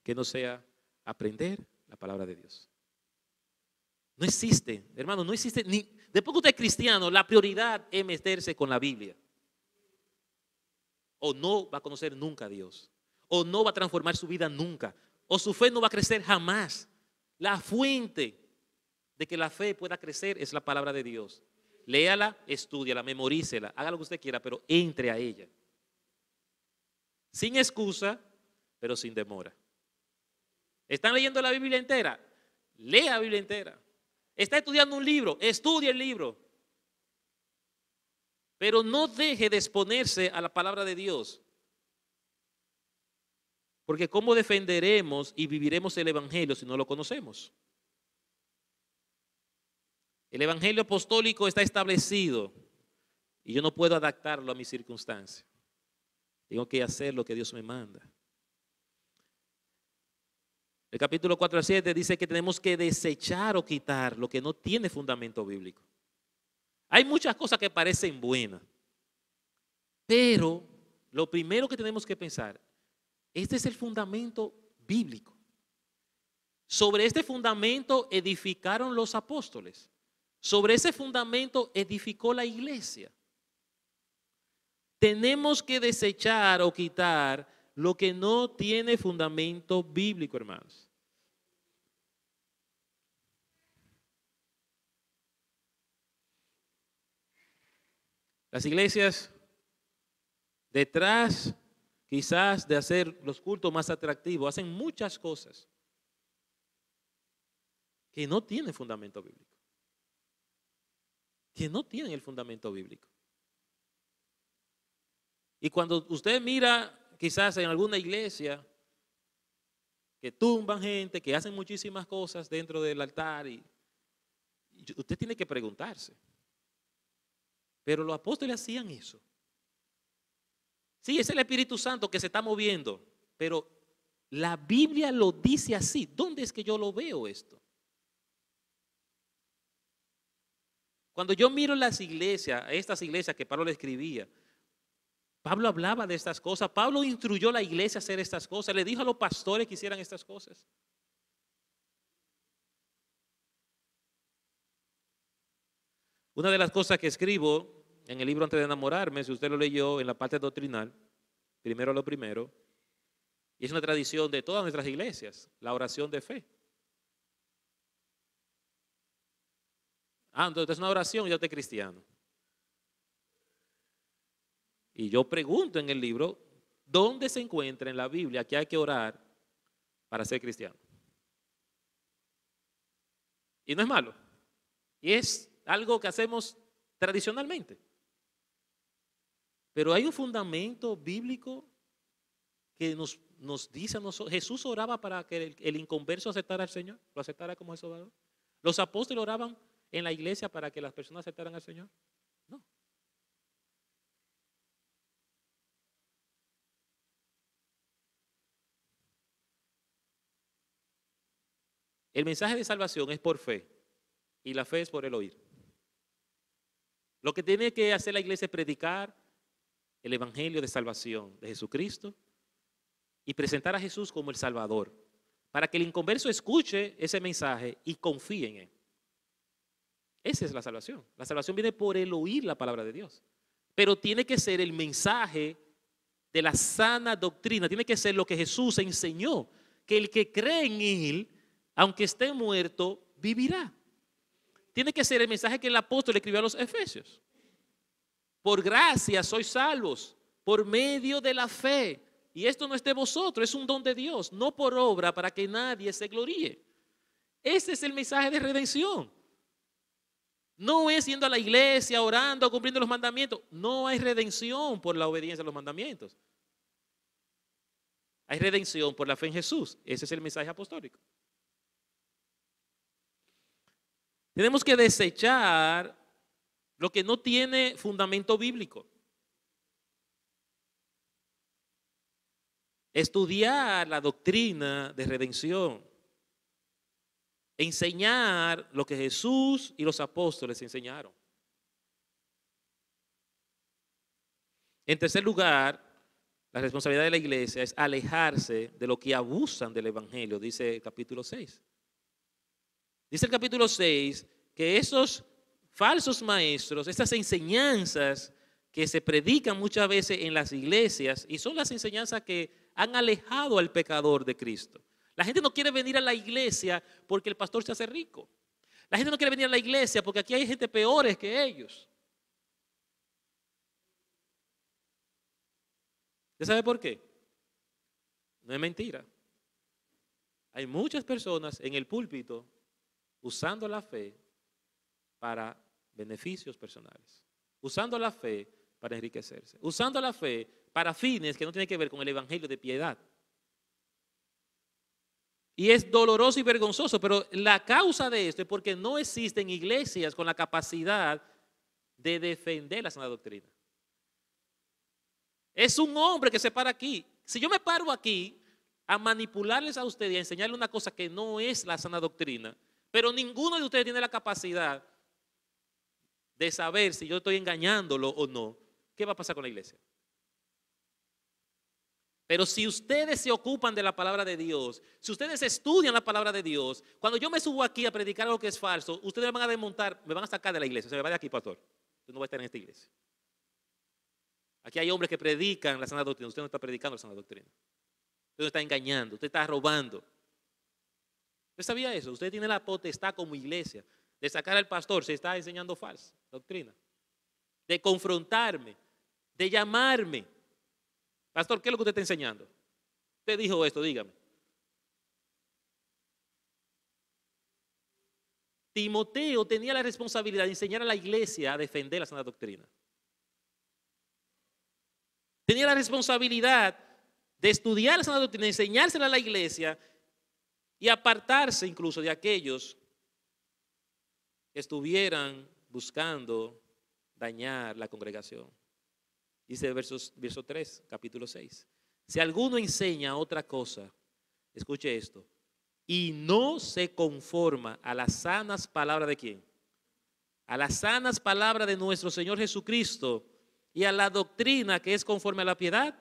que no sea aprender la palabra de Dios. No existe, hermano, no existe. Después que usted es cristiano, la prioridad es meterse con la Biblia. O no va a conocer nunca a Dios. O no va a transformar su vida nunca. O su fe no va a crecer jamás. La fuente de que la fe pueda crecer es la palabra de Dios. Léala, estúdiala, memorícela, haga lo que usted quiera, pero entre a ella. Sin excusa, pero sin demora. ¿Están leyendo la Biblia entera? Lea la Biblia entera. ¿Está estudiando un libro? Estudie el libro. Pero no deje de exponerse a la palabra de Dios. Porque ¿cómo defenderemos y viviremos el evangelio si no lo conocemos? El evangelio apostólico está establecido y yo no puedo adaptarlo a mis circunstancias. Tengo que hacer lo que Dios me manda. El capítulo 4 al 7 dice que tenemos que desechar o quitar lo que no tiene fundamento bíblico. Hay muchas cosas que parecen buenas, pero lo primero que tenemos que pensar, este es el fundamento bíblico. Sobre este fundamento edificaron los apóstoles. Sobre ese fundamento edificó la iglesia. Tenemos que desechar o quitar lo que no tiene fundamento bíblico, hermanos. Las iglesias, detrás quizás de hacer los cultos más atractivos, hacen muchas cosas que no tienen fundamento bíblico. Que no tienen el fundamento bíblico. Y cuando usted mira quizás en alguna iglesia que tumban gente, que hacen muchísimas cosas dentro del altar, y usted tiene que preguntarse. Pero los apóstoles hacían eso. Sí, es el Espíritu Santo que se está moviendo, pero la Biblia lo dice así. ¿Dónde es que yo lo veo esto? Cuando yo miro las iglesias, estas iglesias que Pablo le escribía, Pablo hablaba de estas cosas. Pablo instruyó a la iglesia a hacer estas cosas. Le dijo a los pastores que hicieran estas cosas. Una de las cosas que escribo en el libro Antes de enamorarme, si usted lo leyó en la parte doctrinal, primero lo primero, y es una tradición de todas nuestras iglesias, la oración de fe. Entonces es una oración y yo soy cristiano. Y yo pregunto en el libro, ¿dónde se encuentra en la Biblia que hay que orar para ser cristiano? Y no es malo. Y es algo que hacemos tradicionalmente. Pero hay un fundamento bíblico que nos dice a nosotros. Jesús oraba para que el inconverso aceptara al Señor, lo aceptara como Salvador. Los apóstoles oraban en la iglesia para que las personas aceptaran al Señor. No. El mensaje de salvación es por fe y la fe es por el oír. Lo que tiene que hacer la iglesia es predicar el evangelio de salvación de Jesucristo y presentar a Jesús como el Salvador, para que el inconverso escuche ese mensaje y confíe en él. Esa es la salvación. La salvación viene por el oír la palabra de Dios. Pero tiene que ser el mensaje de la sana doctrina, tiene que ser lo que Jesús enseñó, que el que cree en él, aunque esté muerto, vivirá. Tiene que ser el mensaje que el apóstol escribió a los Efesios. Por gracia sois salvos, por medio de la fe. Y esto no es de vosotros, es un don de Dios, no por obra para que nadie se gloríe. Ese es el mensaje de redención. No es yendo a la iglesia, orando, cumpliendo los mandamientos. No hay redención por la obediencia a los mandamientos. Hay redención por la fe en Jesús. Ese es el mensaje apostólico. Tenemos que desechar lo que no tiene fundamento bíblico. Estudiar la doctrina de redención. Enseñar lo que Jesús y los apóstoles enseñaron. En tercer lugar, la responsabilidad de la iglesia es alejarse de lo que abusan del evangelio, dice el capítulo 6. Dice el capítulo 6 que esos falsos maestros, estas enseñanzas que se predican muchas veces en las iglesias, y son las enseñanzas que han alejado al pecador de Cristo. La gente no quiere venir a la iglesia porque el pastor se hace rico. La gente no quiere venir a la iglesia porque aquí hay gente peores que ellos. ¿Usted sabe por qué? No es mentira. Hay muchas personas en el púlpito usando la fe para beneficios personales, usando la fe para enriquecerse, usando la fe para fines que no tienen que ver con el evangelio de piedad. Y es doloroso y vergonzoso, pero la causa de esto es porque no existen iglesias con la capacidad de defender la sana doctrina. Es un hombre que se para aquí. Si yo me paro aquí, a manipularles a ustedes y a enseñarles una cosa que no es la sana doctrina, pero ninguno de ustedes tiene la capacidad de saber si yo estoy engañándolo o no, ¿qué va a pasar con la iglesia? Pero si ustedes se ocupan de la palabra de Dios, si ustedes estudian la palabra de Dios, cuando yo me subo aquí a predicar algo que es falso, ustedes me van a desmontar, me van a sacar de la iglesia. Se me va de aquí, pastor. Usted no va a estar en esta iglesia. Aquí hay hombres que predican la sana doctrina. Usted no está predicando la sana doctrina. Usted no está engañando, usted está robando. ¿Usted sabía eso? Usted tiene la potestad como iglesia de sacar al pastor si está enseñando falsa doctrina, de confrontarme, de llamarme. Pastor, ¿qué es lo que usted está enseñando? Usted dijo esto, dígame. Timoteo tenía la responsabilidad de enseñar a la iglesia a defender la sana doctrina. Tenía la responsabilidad de estudiar la sana doctrina, de enseñársela a la iglesia y apartarse incluso de aquellos que estuvieran buscando dañar la congregación. Dice el verso 3, capítulo 6. Si alguno enseña otra cosa, escuche esto, y no se conforma a las sanas palabras de ¿quién? A las sanas palabras de nuestro Señor Jesucristo y a la doctrina que es conforme a la piedad,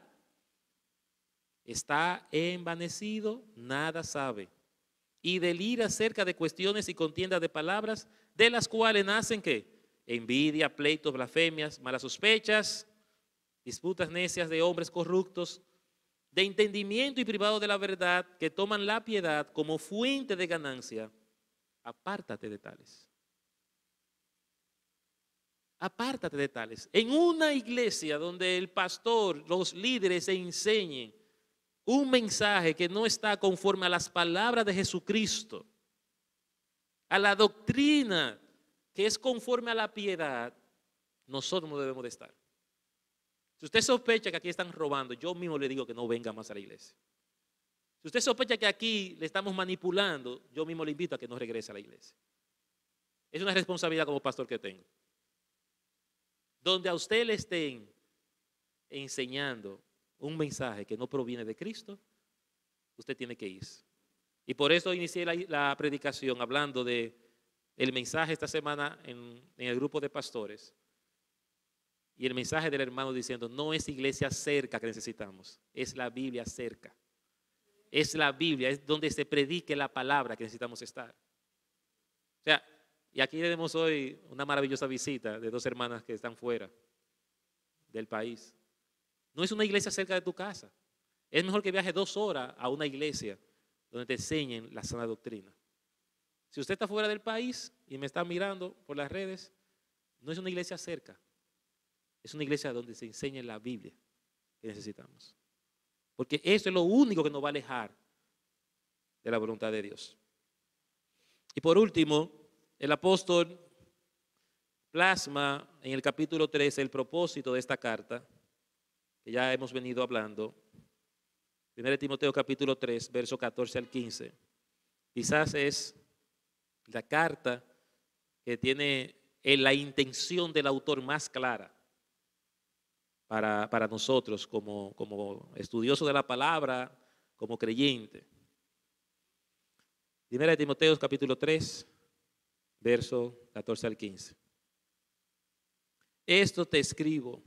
está envanecido, nada sabe, y delira acerca de cuestiones y contiendas de palabras, de las cuales nacen ¿qué? Envidia, pleitos, blasfemias, malas sospechas, disputas necias de hombres corruptos, de entendimiento y privados de la verdad, que toman la piedad como fuente de ganancia. Apártate de tales. Apártate de tales. En una iglesia donde el pastor, los líderes se enseñen un mensaje que no está conforme a las palabras de Jesucristo, a la doctrina que es conforme a la piedad, nosotros no debemos de estar. Si usted sospecha que aquí están robando, yo mismo le digo que no venga más a la iglesia. Si usted sospecha que aquí le estamos manipulando, yo mismo le invito a que no regrese a la iglesia. Es una responsabilidad como pastor que tengo. Donde a usted le estén enseñando un mensaje que no proviene de Cristo, usted tiene que irse. Y por eso inicié la predicación hablando de el mensaje esta semana en el grupo de pastores. Y el mensaje del hermano diciendo, no es iglesia cerca que necesitamos, es la Biblia cerca. Es la Biblia, es donde se predique la palabra que necesitamos estar. O sea, y aquí tenemos hoy una maravillosa visita de dos hermanas que están fuera del país. No es una iglesia cerca de tu casa. Es mejor que viaje 2 horas a una iglesia donde te enseñen la sana doctrina. Si usted está fuera del país y me está mirando por las redes, no es una iglesia cerca. Es una iglesia donde se enseña la Biblia que necesitamos. Porque eso es lo único que nos va a alejar de la voluntad de Dios. Y por último, el apóstol plasma en el capítulo 13 el propósito de esta carta, que ya hemos venido hablando. 1 Timoteo capítulo 3, verso 14 al 15. Quizás es la carta que tiene la intención del autor más clara para nosotros como estudiosos de la palabra, como creyente. 1 Timoteo capítulo 3, verso 14 al 15. Esto te escribo,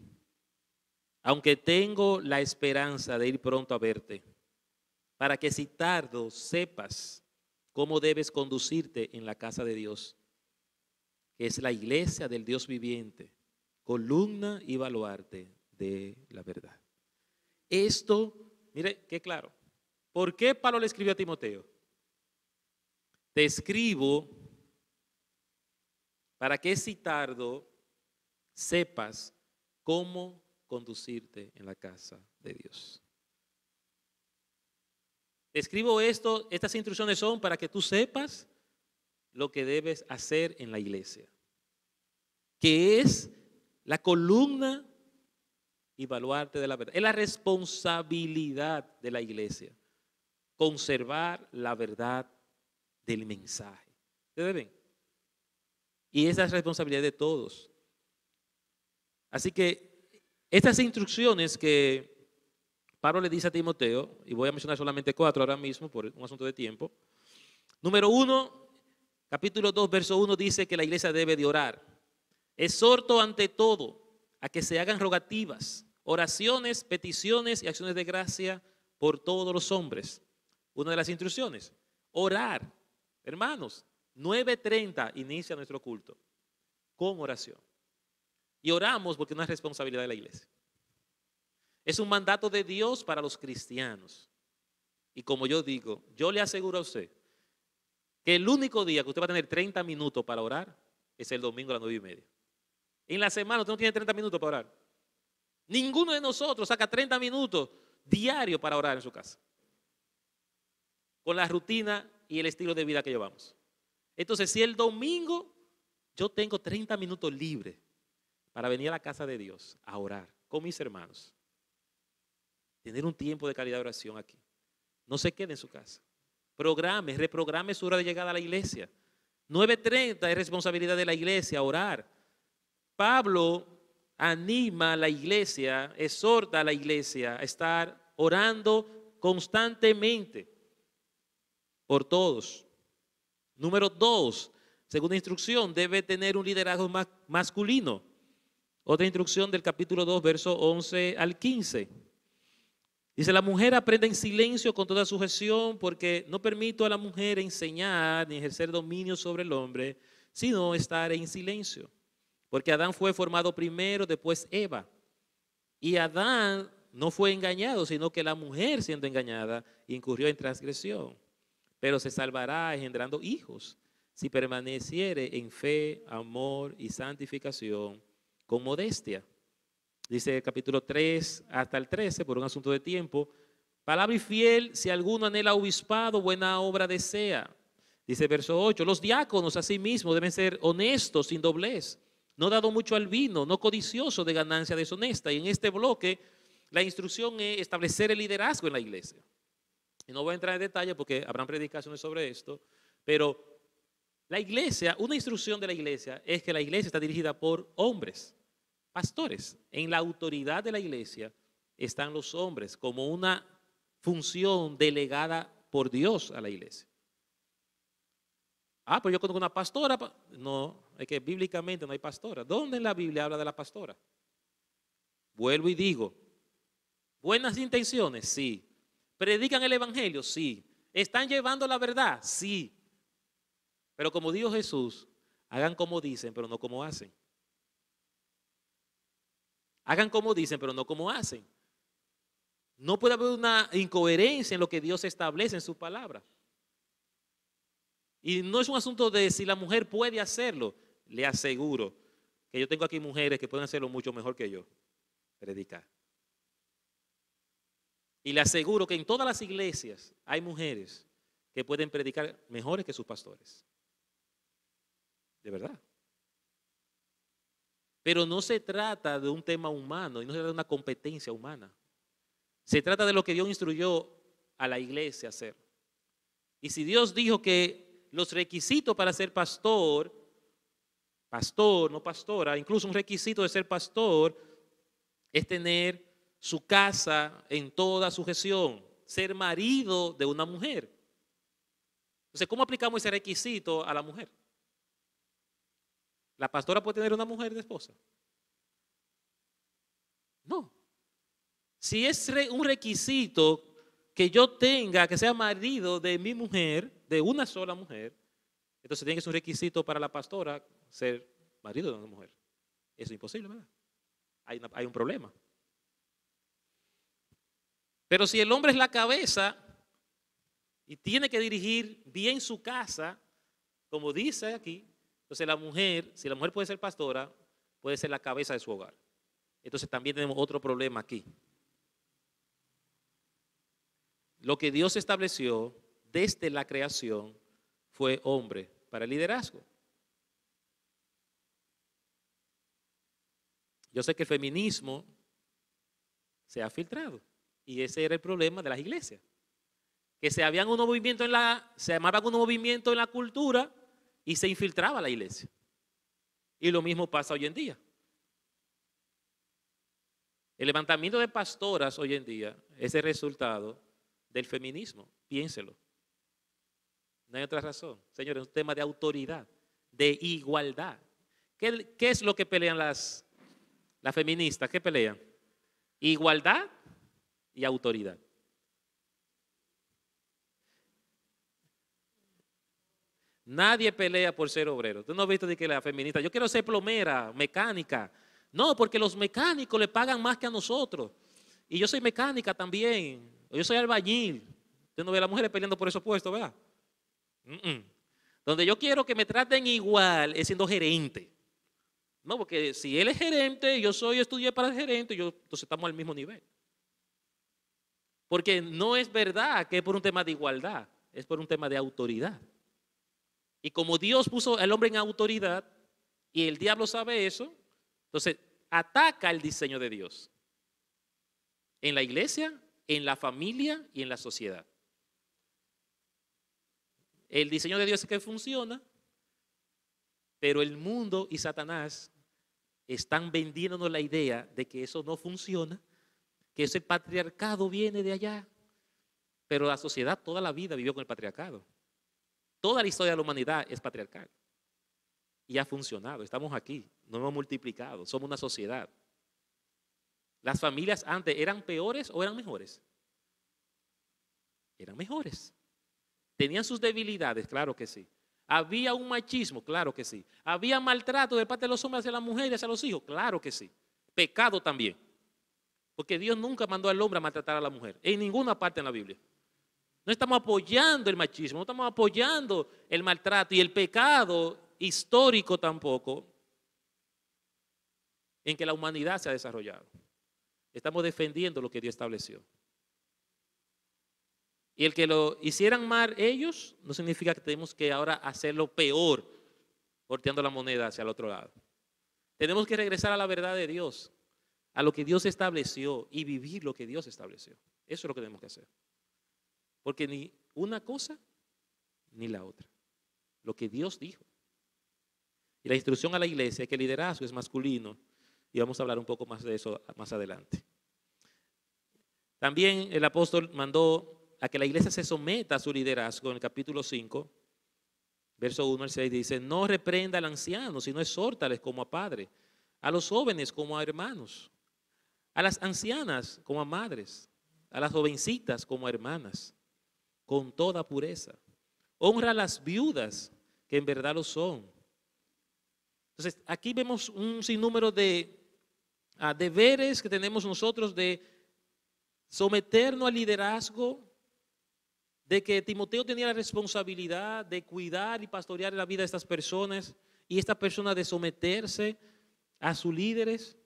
aunque tengo la esperanza de ir pronto a verte, para que si tardo sepas cómo debes conducirte en la casa de Dios, que es la iglesia del Dios viviente, columna y baluarte de la verdad. Esto, mire qué claro. ¿Por qué Pablo le escribió a Timoteo? Te escribo para que si tardo sepas cómo conducirte en la casa de Dios. Te escribo esto, estas instrucciones son para que tú sepas lo que debes hacer en la iglesia, que es la columna y baluarte de la verdad. Es la responsabilidad de la iglesia conservar la verdad del mensaje. ¿Ustedes ven? Y esa es la responsabilidad de todos. Así que estas instrucciones que Pablo le dice a Timoteo, y voy a mencionar solamente 4 ahora mismo por un asunto de tiempo. Número 1, capítulo 2, verso 1 dice que la iglesia debe de orar. Exhorto ante todo a que se hagan rogativas, oraciones, peticiones y acciones de gracia por todos los hombres. Una de las instrucciones, orar. Hermanos, 9:30 inicia nuestro culto con oración. Y oramos porque es una responsabilidad de la iglesia. Es un mandato de Dios para los cristianos. Y como yo digo, yo le aseguro a usted que el único día que usted va a tener 30 minutos para orar es el domingo a las 9:30. En la semana usted no tiene 30 minutos para orar. Ninguno de nosotros saca 30 minutos diarios para orar en su casa. Con la rutina y el estilo de vida que llevamos. Entonces, si el domingo yo tengo 30 minutos libres para venir a la casa de Dios a orar con mis hermanos, tener un tiempo de calidad de oración aquí, no se quede en su casa. Reprograme su hora de llegada a la iglesia. 9:30 es responsabilidad de la iglesia orar. Pablo anima a la iglesia, exhorta a la iglesia a estar orando constantemente por todos. Número 2, segunda instrucción, debe tener un liderazgo masculino. Otra instrucción del capítulo 2, verso 11 al 15. Dice, la mujer aprende en silencio con toda sujeción, porque no permito a la mujer enseñar ni ejercer dominio sobre el hombre, sino estar en silencio. Porque Adán fue formado primero, después Eva. Y Adán no fue engañado, sino que la mujer, siendo engañada, incurrió en transgresión. Pero se salvará engendrando hijos, si permaneciere en fe, amor y santificación con modestia. Dice el capítulo 3 hasta el 13, por un asunto de tiempo, palabra y fiel, si alguno anhela obispado, buena obra desea. Dice el verso 8, los diáconos asimismo deben ser honestos, sin doblez, no dado mucho al vino, no codicioso de ganancia deshonesta. Y en este bloque, la instrucción es establecer el liderazgo en la iglesia. Y no voy a entrar en detalle porque habrán predicaciones sobre esto, pero la iglesia, una instrucción de la iglesia es que la iglesia está dirigida por hombres, pastores. En la autoridad de la iglesia están los hombres como una función delegada por Dios a la iglesia. Pero yo conozco una pastora. No, es que bíblicamente no hay pastora. ¿Dónde en la Biblia habla de la pastora? Vuelvo y digo, buenas intenciones, sí. ¿Predican el evangelio? Sí. ¿Están llevando la verdad? Sí. Pero como dijo Jesús, hagan como dicen, pero no como hacen. Hagan como dicen, pero no como hacen. No puede haber una incoherencia en lo que Dios establece en su palabra. Y no es un asunto de si la mujer puede hacerlo. Le aseguro que yo tengo aquí mujeres que pueden hacerlo mucho mejor que yo. Predicar. Y le aseguro que en todas las iglesias hay mujeres que pueden predicar mejores que sus pastores. De verdad. Pero no se trata de un tema humano y no se trata de una competencia humana. Se trata de lo que Dios instruyó a la iglesia a hacer. Y si Dios dijo que los requisitos para ser pastor, no pastora, incluso un requisito de ser pastor es tener su casa en toda sujeción, ser marido de una mujer. Entonces, ¿cómo aplicamos ese requisito a la mujer? ¿La pastora puede tener una mujer de esposa? No. Si es un requisito que yo tenga, que sea marido de mi mujer, de una sola mujer, entonces tiene que ser un requisito para la pastora ser marido de una mujer. Eso es imposible, ¿verdad? Hay un problema. Pero si el hombre es la cabeza y tiene que dirigir bien su casa, como dice aquí, entonces la mujer, si la mujer puede ser pastora, puede ser la cabeza de su hogar. Entonces también tenemos otro problema aquí. Lo que Dios estableció desde la creación fue hombre para el liderazgo. Yo sé que el feminismo se ha filtrado y ese era el problema de las iglesias. Que se armaban unos movimientos en la cultura y se infiltraba la iglesia. Y lo mismo pasa hoy en día. El levantamiento de pastoras hoy en día es el resultado del feminismo. Piénselo. No hay otra razón. Señores, es un tema de autoridad, de igualdad. ¿Qué es lo que pelean las feministas? ¿Qué pelean? Igualdad y autoridad. Nadie pelea por ser obrero. Tú no has visto de que la feminista, yo quiero ser plomera, mecánica. No, porque los mecánicos le pagan más que a nosotros. Y yo soy mecánica también. Yo soy albañil. Usted no ve a las mujeres peleando por esos puestos, ¿verdad? Donde yo quiero que me traten igual es siendo gerente. No, porque si él es gerente, yo estudié para el gerente, entonces estamos al mismo nivel. Porque no es verdad que es por un tema de igualdad, es por un tema de autoridad. Y como Dios puso al hombre en autoridad y el diablo sabe eso, entonces ataca el diseño de Dios en la iglesia, en la familia y en la sociedad. El diseño de Dios es que funciona, pero el mundo y Satanás están vendiéndonos la idea de que eso no funciona, que ese patriarcado viene de allá, pero la sociedad toda la vida vivió con el patriarcado. Toda la historia de la humanidad es patriarcal y ha funcionado. Estamos aquí, nos hemos multiplicado, somos una sociedad. ¿Las familias antes eran peores o eran mejores? Eran mejores. ¿Tenían sus debilidades? Claro que sí. ¿Había un machismo? Claro que sí. ¿Había maltrato de parte de los hombres hacia las mujeres y hacia los hijos? Claro que sí. Pecado también. Porque Dios nunca mandó al hombre a maltratar a la mujer. En ninguna parte en la Biblia. No estamos apoyando el machismo, no estamos apoyando el maltrato y el pecado histórico tampoco en que la humanidad se ha desarrollado. Estamos defendiendo lo que Dios estableció. Y el que lo hicieran mal ellos no significa que tenemos que ahora hacerlo peor, volteando la moneda hacia el otro lado. Tenemos que regresar a la verdad de Dios, a lo que Dios estableció y vivir lo que Dios estableció. Eso es lo que tenemos que hacer. Porque ni una cosa ni la otra. Lo que Dios dijo. Y la instrucción a la iglesia es que el liderazgo es masculino. Y vamos a hablar un poco más de eso más adelante. También el apóstol mandó a que la iglesia se someta a su liderazgo. En el capítulo 5, verso 1 al 6 dice: no reprenda al anciano, sino exhórtales como a padre, a los jóvenes como a hermanos, a las ancianas como a madres, a las jovencitas como a hermanas, con toda pureza. Honra a las viudas, que en verdad lo son. Entonces, aquí vemos un sinnúmero de deberes que tenemos nosotros de someternos al liderazgo, de que Timoteo tenía la responsabilidad de cuidar y pastorear la vida de estas personas y estas personas de someterse a sus líderes.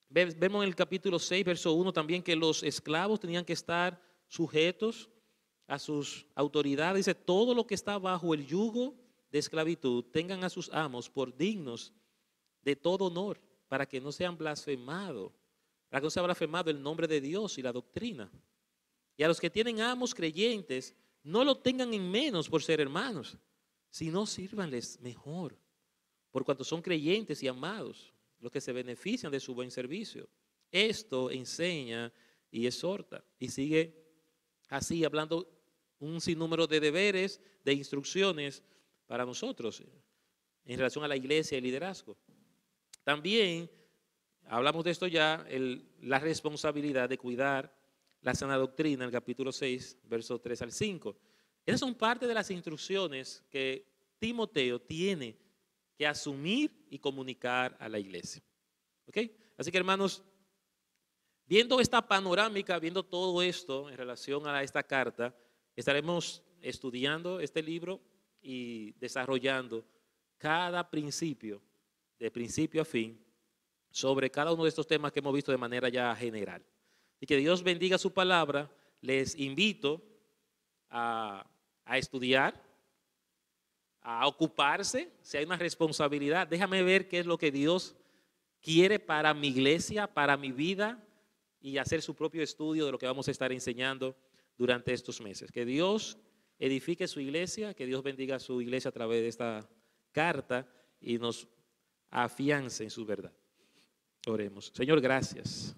Vemos en el capítulo 6, verso 1 también que los esclavos tenían que estar sujetos a sus autoridades. Dice: todo lo que está bajo el yugo de esclavitud tengan a sus amos por dignos de todo honor, para que no sean blasfemados, para que no sea blasfemado el nombre de Dios y la doctrina. Y a los que tienen amos creyentes, no lo tengan en menos por ser hermanos, sino sírvanles mejor, por cuanto son creyentes y amados, los que se benefician de su buen servicio. Esto enseña y exhorta. Y sigue así hablando un sinnúmero de deberes, de instrucciones para nosotros en relación a la iglesia y el liderazgo. También hablamos de esto ya, la responsabilidad de cuidar la sana doctrina, en el capítulo 6, versos 3 al 5. Esas son parte de las instrucciones que Timoteo tiene que asumir y comunicar a la iglesia. ¿Ok? Así que, hermanos, viendo esta panorámica, viendo todo esto en relación a esta carta, estaremos estudiando este libro y desarrollando cada principio, de principio a fin, sobre cada uno de estos temas que hemos visto de manera ya general. Y que Dios bendiga su palabra. Les invito a estudiar, a ocuparse. Si hay una responsabilidad, déjame ver qué es lo que Dios quiere para mi iglesia, para mi vida, y hacer su propio estudio de lo que vamos a estar enseñando durante estos meses. Que Dios edifique su iglesia, que Dios bendiga su iglesia a través de esta carta y nos afiance en su verdad. Oremos. Señor, gracias